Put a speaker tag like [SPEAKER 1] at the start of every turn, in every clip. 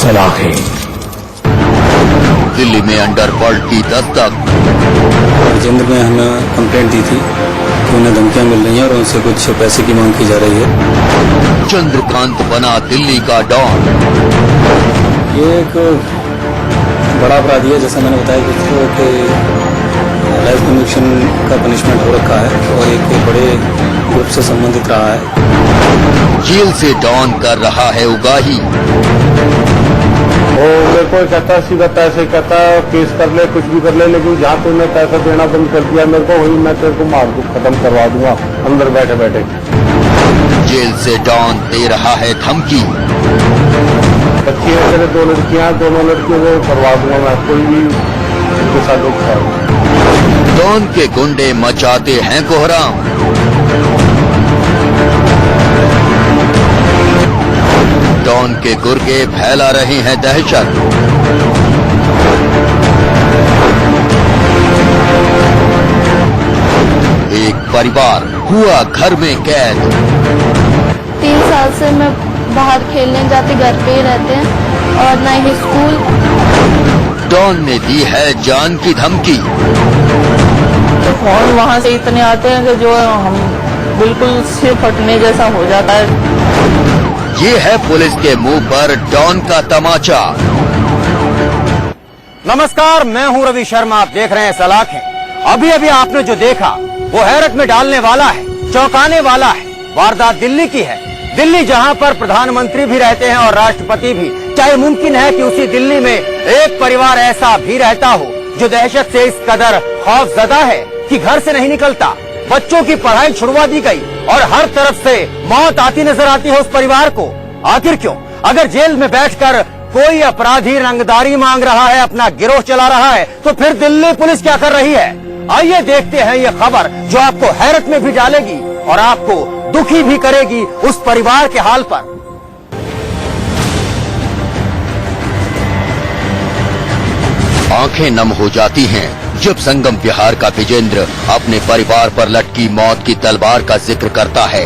[SPEAKER 1] सलाखें।
[SPEAKER 2] दिल्ली में अंडरवर्ल्ड की दस्तक।
[SPEAKER 3] विजेंद्र ने हमें कंप्लेंट दी थी कि उन्हें धमकियां मिल रही हैं और उनसे कुछ पैसे की मांग की जा रही है।
[SPEAKER 2] चंद्रकांत बना दिल्ली का डॉन।
[SPEAKER 3] ये एक बड़ा अपराधी है, जैसा मैंने बताया कि लाइफ कन्विक्शन का पनिशमेंट हो रखा है और एक बड़े ग्रुप से संबंधित रहा है।
[SPEAKER 2] जेल से डॉन कर रहा है उगाही।
[SPEAKER 4] वो मेरे को कहता है सीधा पैसे कहता है केस कर ले कुछ भी कर ले, लेकिन जहाँ तूने पैसा देना बंद कर दिया मेरे को वही मैं तेरे को मार दूँ खत्म करवा दूंगा अंदर बैठे बैठे।
[SPEAKER 2] जेल से डॉन दे रहा है धमकी।
[SPEAKER 4] बच्ची है मेरे 2 लड़कियां, दोनों लड़कियों को करवा दूंगा मैं, कोई भी उनके साथ लोग।
[SPEAKER 2] डॉन के गुंडे मचाते हैं कोहराम। डॉन के गुर्गे फैला रहे हैं दहशत। एक परिवार हुआ घर में कैद।
[SPEAKER 5] 3 साल से मैं बाहर खेलने जाती, घर पे ही रहते हैं और न ही स्कूल।
[SPEAKER 2] डॉन ने दी है जान की धमकी।
[SPEAKER 6] तो फोन वहाँ से इतने आते हैं कि जो हम बिल्कुल सिर फटने जैसा हो जाता है।
[SPEAKER 2] ये है पुलिस के मुंह पर डॉन का तमाचा।
[SPEAKER 7] नमस्कार, मैं हूं रवि शर्मा, आप देख रहे हैं सलाखें। अभी अभी आपने जो देखा वो हैरत में डालने वाला है, चौंकाने वाला है। वारदात दिल्ली की है। दिल्ली जहां पर प्रधानमंत्री भी रहते हैं और राष्ट्रपति भी। क्या ये मुमकिन है कि उसी दिल्ली में एक परिवार ऐसा भी रहता हो जो दहशत से इस कदर खौफजदा है कि घर से नहीं निकलता? बच्चों की पढ़ाई छुड़वा दी गई और हर तरफ से मौत आती नजर आती है उस परिवार को। आखिर क्यों? अगर जेल में बैठकर कोई अपराधी रंगदारी मांग रहा है, अपना गिरोह चला रहा है, तो फिर दिल्ली पुलिस क्या कर रही है? आइए देखते हैं ये खबर जो आपको हैरत में भी डालेगी और आपको दुखी भी करेगी उस परिवार के हाल पर।
[SPEAKER 2] आंखें नम हो जाती हैं जब संगम बिहार का विजेंद्र अपने परिवार पर लटकी मौत की तलवार का जिक्र करता है।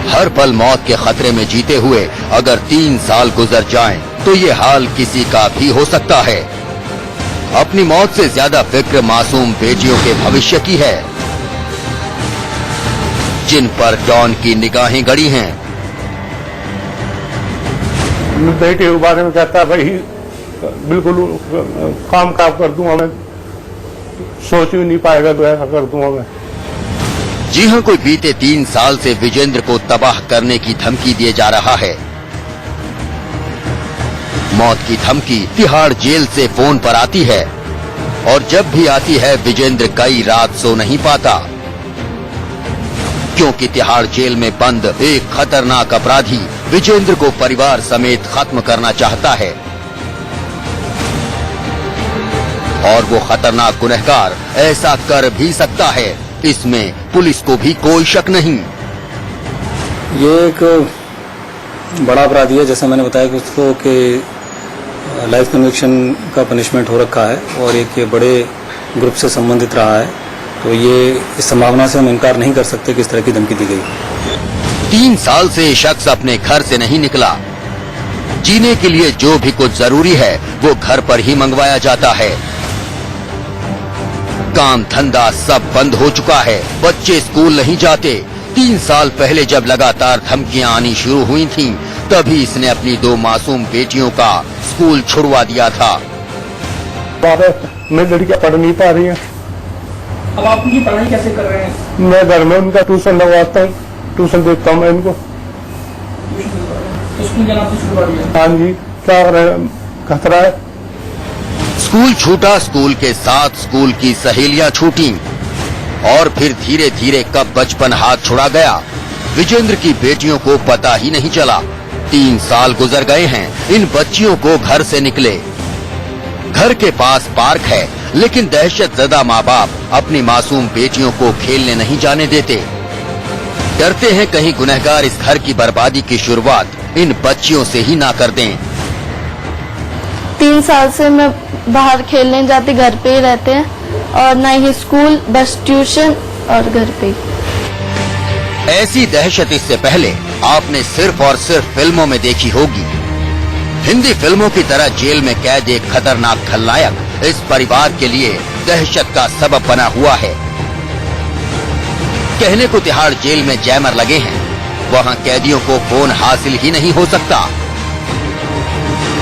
[SPEAKER 2] हर पल मौत के खतरे में जीते हुए अगर 3 साल गुजर जाएं, तो ये हाल किसी का भी हो सकता है। अपनी मौत से ज्यादा फिक्र मासूम बेटियों के भविष्य की है, जिन पर डॉन की निगाहें गड़ी हैं।
[SPEAKER 4] बेटे के बारे में कहता है भाई बिल्कुल काम कर दूंगा मैं, सोच भी नहीं पाएगा तो ऐसा कर दूंगा मैं।
[SPEAKER 2] जी हां, कोई बीते 3 साल से विजेंद्र को तबाह करने की धमकी दिए जा रहा है। मौत की धमकी तिहाड़ जेल से फोन पर आती है और जब भी आती है विजेंद्र कई रात सो नहीं पाता, क्योंकि तिहाड़ जेल में बंद एक खतरनाक अपराधी विजेंद्र को परिवार समेत खत्म करना चाहता है। और वो खतरनाक गुनहगार ऐसा कर भी सकता है, इसमें पुलिस को भी कोई शक नहीं।
[SPEAKER 3] ये एक बड़ा अपराधी है, जैसा मैंने बताया कि उसको कि लाइफ कन्विक्शन का पनिशमेंट हो रखा है और एक ये बड़े ग्रुप से संबंधित रहा है। तो ये इस संभावना से हम इनकार नहीं कर सकते कि इस तरह की धमकी दी गई।
[SPEAKER 2] 3 साल से ये शख्स अपने घर से नहीं निकला। जीने के लिए जो भी कुछ जरूरी है वो घर पर ही मंगवाया जाता है। काम धंधा सब बंद हो चुका है, बच्चे स्कूल नहीं जाते। 3 साल पहले जब लगातार धमकियां आनी शुरू हुई थीं, तभी इसने अपनी 2 मासूम बेटियों का स्कूल छुड़वा दिया था।
[SPEAKER 4] मेरी लड़कियां पढ़ नहीं पा रही हैं।
[SPEAKER 1] अब आप उनकी पढ़ाई कैसे कर रहे हैं?
[SPEAKER 4] मैं घर में उनका ट्यूशन लगवाता हूँ, ट्यूशन देता हूँ मैं इनको।
[SPEAKER 1] तो स्कूल जाना आपने शुरू कर दिया?
[SPEAKER 4] हाँ जी, क्या खतरा है।
[SPEAKER 2] स्कूल छूटा, स्कूल के साथ स्कूल की सहेलियां छूटी और फिर धीरे धीरे कब बचपन हाथ छुड़ा गया, विजेंद्र की बेटियों को पता ही नहीं चला। 3 साल गुजर गए हैं इन बच्चियों को घर से निकले। घर के पास पार्क है, लेकिन दहशतजदा माँ बाप अपनी मासूम बेटियों को खेलने नहीं जाने देते। डरते हैं कहीं गुनहगार इस घर की बर्बादी की शुरुआत इन बच्चियों से ही ना कर दें।
[SPEAKER 5] 3 साल से मैं बाहर खेलने जाती, घर पे ही रहते हैं और न ही स्कूल, बस ट्यूशन और घर पे।
[SPEAKER 2] ऐसी दहशत इससे पहले आपने सिर्फ और सिर्फ फिल्मों में देखी होगी। हिंदी फिल्मों की तरह जेल में कैद एक खतरनाक खलनायक इस परिवार के लिए दहशत का सबब बना हुआ है। कहने को तिहाड़ जेल में जैमर लगे हैं, वहां कैदियों को फोन हासिल ही नहीं हो सकता।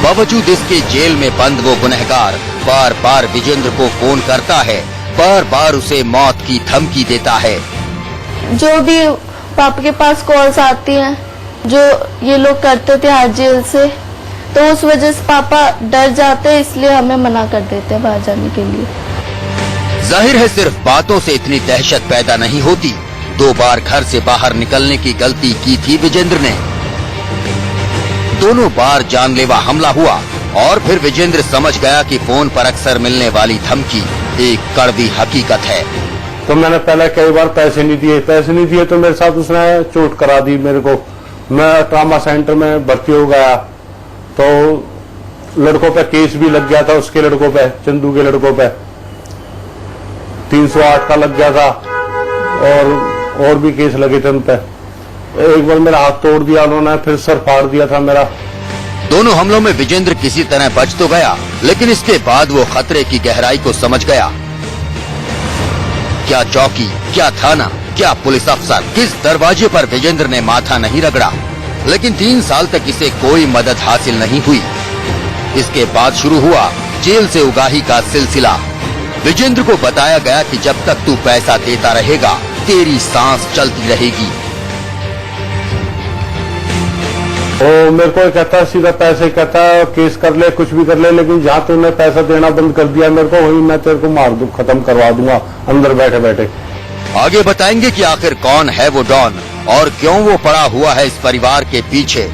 [SPEAKER 2] बावजूद इसके जेल में बंद वो गुनहगार बार बार विजेंद्र को फोन करता है, बार बार उसे मौत की धमकी देता है।
[SPEAKER 5] जो भी पापा के पास कॉल्स आती हैं, जो ये लोग करते थे तिहाड़ जेल से, तो उस वजह से पापा डर जाते हैं, इसलिए हमें मना कर देते हैं बाहर जाने के लिए।
[SPEAKER 2] जाहिर है सिर्फ बातों से इतनी दहशत पैदा नहीं होती। 2 बार घर से बाहर निकलने की गलती की थी विजेंद्र ने। दोनों बार जानलेवा हमला हुआ और फिर विजेंद्र समझ गया कि फोन पर अक्सर मिलने वाली धमकी एक कड़वी हकीकत है।
[SPEAKER 4] तो मैंने पहले कई बार पैसे नहीं दिए तो मेरे साथ उसने चोट करा दी मेरे को। मैं ट्रामा सेंटर में भर्ती हो गया, तो लड़कों पे केस भी लग गया था, उसके लड़कों पे, चंदू के लड़कों पे 308 का लग गया था, और भी केस लगे थे उन पे। एक बार मेरा हाथ तोड़ दिया उन्होंने, फिर सर फाड़ दिया था मेरा।
[SPEAKER 2] दोनों हमलों में विजेंद्र किसी तरह बच तो गया, लेकिन इसके बाद वो खतरे की गहराई को समझ गया। क्या चौकी, क्या थाना, क्या पुलिस अफसर, किस दरवाजे पर विजेंद्र ने माथा नहीं रगड़ा, लेकिन 3 साल तक इसे कोई मदद हासिल नहीं हुई। इसके बाद शुरू हुआ जेल से उगाही का सिलसिला। विजेंद्र को बताया गया कि जब तक तू पैसा देता रहेगा तेरी सांस चलती रहेगी।
[SPEAKER 4] वो मेरे को कहता सीधा पैसे कहता है, केस कर ले, कुछ भी कर ले, लेकिन जहाँ तूने पैसा देना बंद कर दिया मेरे को, वही मैं तेरे को मार दूं, खत्म करवा दूंगा अंदर बैठे बैठे।
[SPEAKER 2] आगे बताएंगे कि आखिर कौन है वो डॉन और क्यों वो पड़ा हुआ है इस परिवार के पीछे,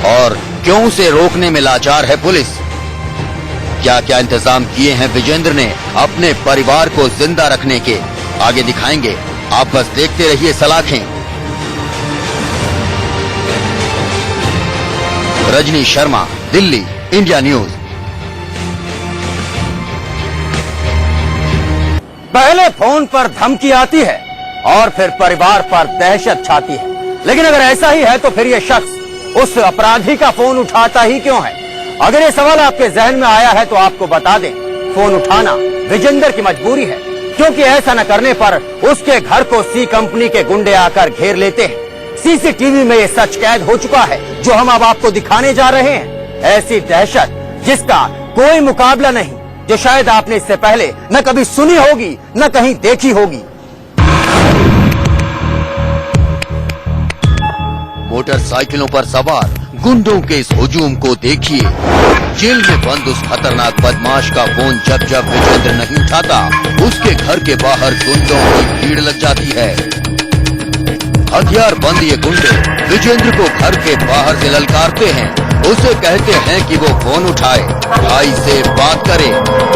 [SPEAKER 2] और क्यों उसे रोकने में लाचार है पुलिस। क्या क्या इंतजाम किए हैं विजेंद्र ने अपने परिवार को जिंदा रखने के, आगे दिखाएंगे। आप बस देखते रहिए सलाखें। Rajni Sharma, Delhi, India news.
[SPEAKER 7] पहले फोन पर धमकी आती है और फिर परिवार पर दहशत छाती है, लेकिन अगर ऐसा ही है तो फिर ये शख्स उस अपराधी का फोन उठाता ही क्यों है? अगर ये सवाल आपके जहन में आया है तो आपको बता दें, फोन उठाना विजेंद्र की मजबूरी है, क्योंकि ऐसा न करने पर उसके घर को सी कंपनी के गुंडे आकर घेर लेते हैं। सीसीटीवी में ये सच कैद हो चुका है जो हम अब आपको दिखाने जा रहे हैं। ऐसी दहशत जिसका कोई मुकाबला नहीं, जो शायद आपने इससे पहले न कभी सुनी होगी न कहीं देखी होगी।
[SPEAKER 2] मोटरसाइकिलों पर सवार गुंडों के इस हुजूम को देखिए। जेल में बंद उस खतरनाक बदमाश का फोन जब जब विजेंद्र नहीं उठाता, उसके घर के बाहर गुंडों की भीड़ लग जाती है। हथियार बंद ये गुंडे विजेंद्र को घर के बाहर से ललकारते हैं, उसे कहते हैं कि वो फोन उठाए, भाई से बात करे।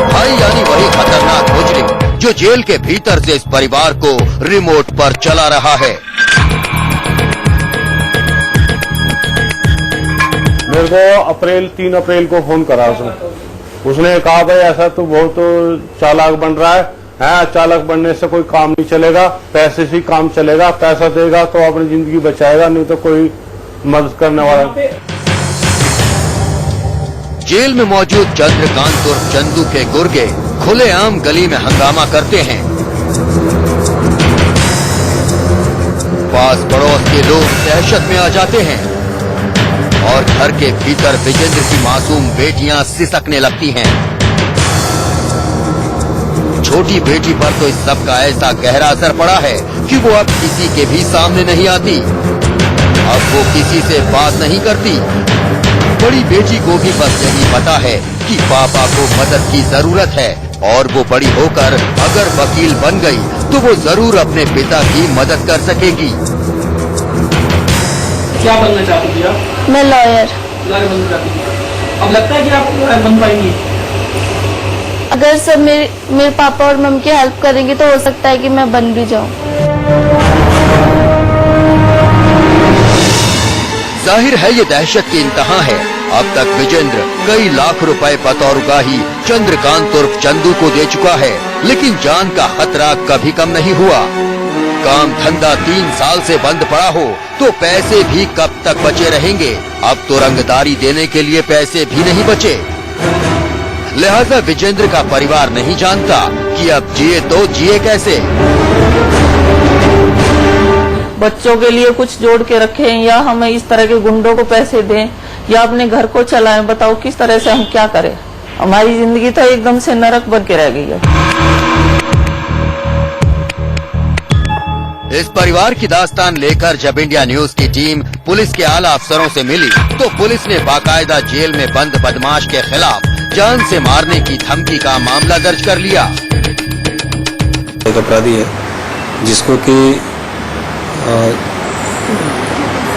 [SPEAKER 2] भाई यानी वही खतरनाक मुजरिम जो जेल के भीतर से इस परिवार को रिमोट पर चला रहा है।
[SPEAKER 4] मेरे को 3 अप्रैल को फोन करा उसने कहा भाई ऐसा तो बहुत चालाक बन रहा है, चालाक बनने से कोई काम नहीं चलेगा, पैसे से ही काम चलेगा, पैसा देगा तो अपनी जिंदगी बचाएगा, नहीं तो कोई मदद करने वाला।
[SPEAKER 2] जेल में मौजूद चंद्रकांत और चंदू के गुर्गे खुलेआम गली में हंगामा करते हैं। पास पड़ोस के लोग दहशत में आ जाते हैं और घर के भीतर विजेंद्र की मासूम बेटियां सिसकने लगती हैं। छोटी बेटी पर तो इस सब का ऐसा गहरा असर पड़ा है कि वो अब किसी के भी सामने नहीं आती, अब वो किसी से बात नहीं करती। बड़ी बेटी को भी बस यही पता है कि पापा को मदद की जरूरत है और वो बड़ी होकर अगर वकील बन गई तो वो जरूर अपने पिता की मदद कर सकेगी।
[SPEAKER 1] क्या बनना चाहती थी आप?
[SPEAKER 5] मैं लॉयर
[SPEAKER 1] बनना चाहती थी। अब लगता है कि आप लॉयर बन पाएंगी?
[SPEAKER 5] अगर सब मेरे पापा और मम्मी की हेल्प करेंगे तो हो सकता है कि मैं बन भी जाऊं।
[SPEAKER 2] जाहिर है ये दहशत की इंतहा है। अब तक विजेंद्र कई लाख रुपए बतौर उगाही चंद्रकांत उर्फ चंदू को दे चुका है, लेकिन जान का खतरा कभी कम नहीं हुआ। काम धंधा 3 साल से बंद पड़ा हो तो पैसे भी कब तक बचे रहेंगे। अब तो रंगदारी देने के लिए पैसे भी नहीं बचे। लिहाजा विजेंद्र का परिवार नहीं जानता कि अब जिए तो जिए कैसे।
[SPEAKER 6] बच्चों के लिए कुछ जोड़ के रखें या हमें इस तरह के गुंडों को पैसे दें या अपने घर को चलाएं, बताओ किस तरह से हम क्या करें। हमारी जिंदगी तो एकदम से नरक बन के रह गई है।
[SPEAKER 2] इस परिवार की दास्तान लेकर जब इंडिया न्यूज की टीम पुलिस के आला अफसरों से मिली तो पुलिस ने बाकायदा जेल में बंद बदमाश के खिलाफ जान से मारने की धमकी का मामला दर्ज कर लिया।
[SPEAKER 3] एक अपराधी है जिसको कि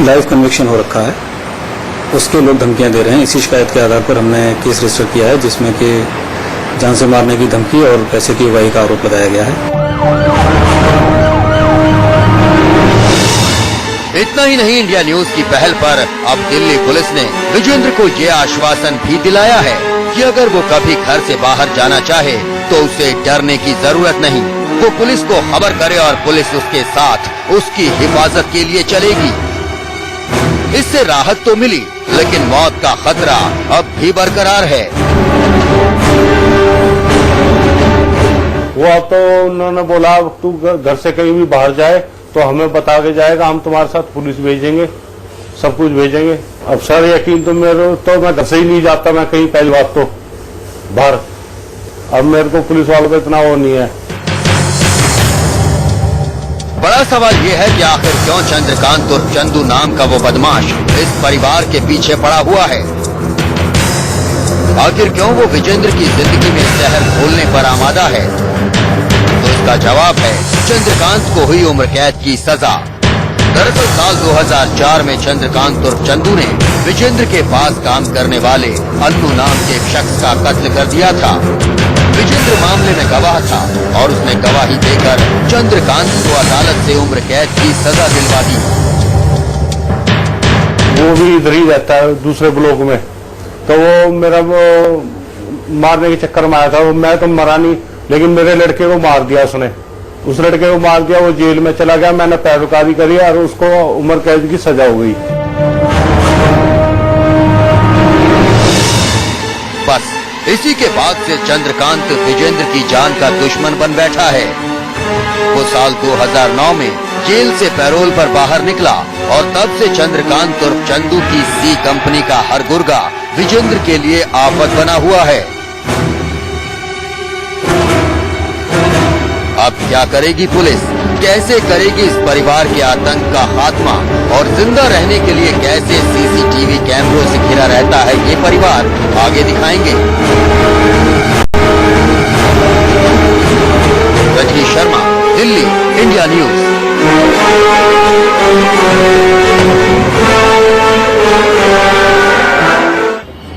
[SPEAKER 3] लाइफ कन्विक्शन हो रखा है, उसके लोग धमकियां दे रहे हैं। इसी शिकायत के आधार पर हमने केस रजिस्टर किया है जिसमें कि जान से मारने की धमकी और पैसे की उगाही का आरोप लगाया गया है।
[SPEAKER 2] इतना ही नहीं, इंडिया न्यूज की पहल पर अब दिल्ली पुलिस ने विजेंद्र को ये आश्वासन भी दिलाया है कि अगर वो कभी घर से बाहर जाना चाहे तो उसे डरने की जरूरत नहीं। वो पुलिस को खबर करे और पुलिस उसके साथ उसकी हिफाजत के लिए चलेगी। इससे राहत तो मिली लेकिन मौत का खतरा अब भी बरकरार है।
[SPEAKER 4] वो अब तो उन्होंने बोला तू घर से कहीं भी बाहर जाए तो हमें बता के जाएगा, हम तुम्हारे साथ पुलिस भेजेंगे, सब कुछ भेजेंगे। अब सर यकीन तो मैं घर से ही नहीं जाता, मैं कहीं पहली बात तो बाहर। अब मेरे को पुलिस वालों का इतना वो नहीं है।
[SPEAKER 2] बड़ा सवाल ये है कि आखिर क्यों चंद्रकांत और चंदू नाम का वो बदमाश इस परिवार के पीछे पड़ा हुआ है। आखिर क्यों वो विजेंद्र की जिंदगी में जहर घोलने पर आमादा है। तो इसका जवाब है चंद्रकांत को हुई उम्र कैद की सजा। दरअसल साल 2004 में चंद्रकांत और चंदू ने विजेंद्र के पास काम करने वाले अन्नू नाम के एक शख्स का कत्ल कर दिया था। विजेंद्र मामले में गवाह था और उसने गवाही देकर चंद्रकांत को अदालत से उम्र कैद की सजा दिलवा दी।
[SPEAKER 4] वो भी इधर ही रहता है दूसरे ब्लॉक में, तो वो मेरा वो मारने के चक्कर में आया था। मैं तो मरा नहीं लेकिन मेरे लड़के को मार दिया उसने। उस लड़के को मार दिया, वो जेल में चला गया। मैंने पैरोकारी करी और उसको उम्र कैद की सजा हो गई।
[SPEAKER 2] बस इसी के बाद से चंद्रकांत विजेंद्र की जान का दुश्मन बन बैठा है। वो साल 2009 में जेल से पैरोल पर बाहर निकला और तब से चंद्रकांत और चंदू की सी कंपनी का हर गुर्गा विजेंद्र के लिए आफत बना हुआ है। अब क्या करेगी पुलिस, कैसे करेगी इस परिवार के आतंक का खात्मा और जिंदा रहने के लिए कैसे सीसीटीवी कैमरों से घिरा रहता है ये परिवार, आगे दिखाएंगे। Rajnish Sharma, Delhi, India news.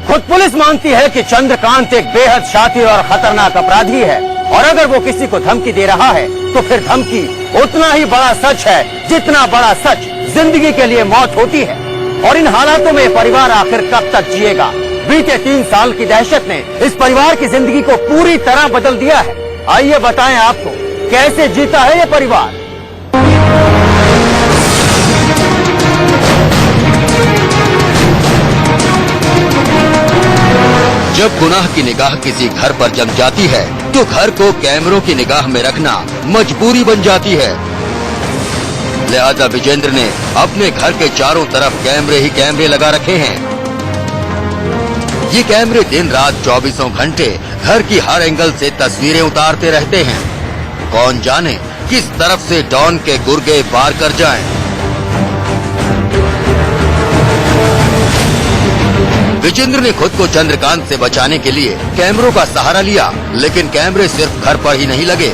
[SPEAKER 7] खुद पुलिस मानती है कि चंद्रकांत एक बेहद शातिर और खतरनाक अपराधी है और अगर वो किसी को धमकी दे रहा है तो फिर धमकी उतना ही बड़ा सच है जितना बड़ा सच जिंदगी के लिए मौत होती है। और इन हालातों में परिवार आखिर कब तक जिएगा। बीते 3 साल की दहशत ने इस परिवार की जिंदगी को पूरी तरह बदल दिया है। आइए बताएं आपको कैसे जीता है ये परिवार।
[SPEAKER 2] जब गुनाह की निगाह किसी घर पर जम जाती है तो घर को कैमरों की निगाह में रखना मजबूरी बन जाती है। लिहाजा विजेंद्र ने अपने घर के चारों तरफ कैमरे ही कैमरे लगा रखे हैं। ये कैमरे दिन रात 24 घंटे घर की हर एंगल से तस्वीरें उतारते रहते हैं। कौन जाने किस तरफ से डॉन के गुर्गे पार कर जाएं। विजेंद्र ने खुद को चंद्रकांत से बचाने के लिए कैमरों का सहारा लिया, लेकिन कैमरे सिर्फ घर पर ही नहीं लगे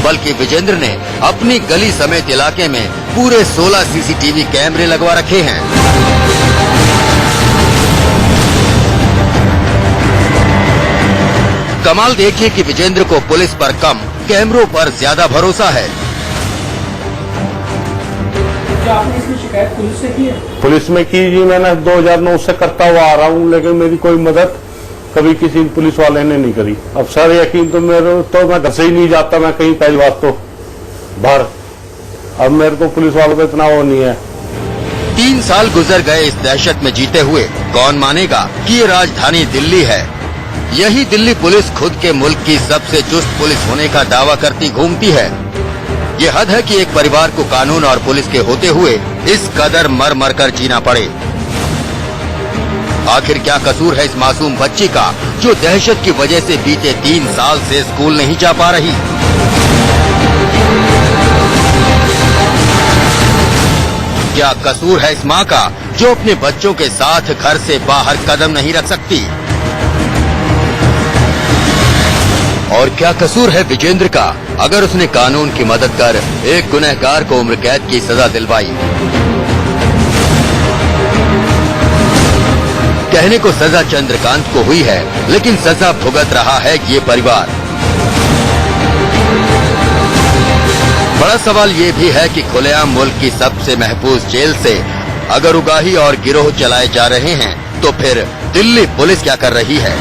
[SPEAKER 2] बल्कि विजेंद्र ने अपनी गली समेत इलाके में पूरे 16 सीसीटीवी कैमरे लगवा रखे हैं। कमाल देखिए कि विजेंद्र को पुलिस पर कम, कैमरों पर ज्यादा भरोसा है।
[SPEAKER 1] क्या आपने इसकी शिकायत पुलिस से की है?
[SPEAKER 4] पुलिस में की जी, मैंने 2009 से करता हुआ आ रहा हूँ लेकिन मेरी कोई मदद कभी किसी पुलिस वाले ने नहीं करी। अब सर यकीन तो मैं घर से ही नहीं जाता, मैं कहीं पहली बात तो बाहर। अब मेरे को पुलिस वालों को इतना वो नहीं है।
[SPEAKER 2] 3 साल गुजर गए इस दहशत में जीते हुए। कौन मानेगा कि ये राजधानी दिल्ली है। यही दिल्ली पुलिस खुद के मुल्क की सबसे चुस्त पुलिस होने का दावा करती घूमती है। ये हद है कि एक परिवार को कानून और पुलिस के होते हुए इस कदर मर मर कर जीना पड़े। आखिर क्या कसूर है इस मासूम बच्ची का जो दहशत की वजह से बीते 3 साल से स्कूल नहीं जा पा रही। क्या कसूर है इस माँ का जो अपने बच्चों के साथ घर से बाहर कदम नहीं रख सकती। और क्या कसूर है विजेंद्र का अगर उसने कानून की मदद कर एक गुनहगार को उम्र कैद की सजा दिलवाई। कहने को सजा चंद्रकांत को हुई है लेकिन सजा भुगत रहा है ये परिवार। बड़ा सवाल ये भी है कि खुलेआम मुल्क की सबसे महफूज जेल से अगर उगाही और गिरोह चलाए जा रहे हैं तो फिर दिल्ली पुलिस क्या कर रही है।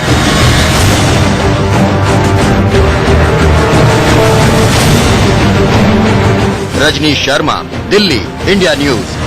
[SPEAKER 2] Rajnish Sharma, Delhi, India news.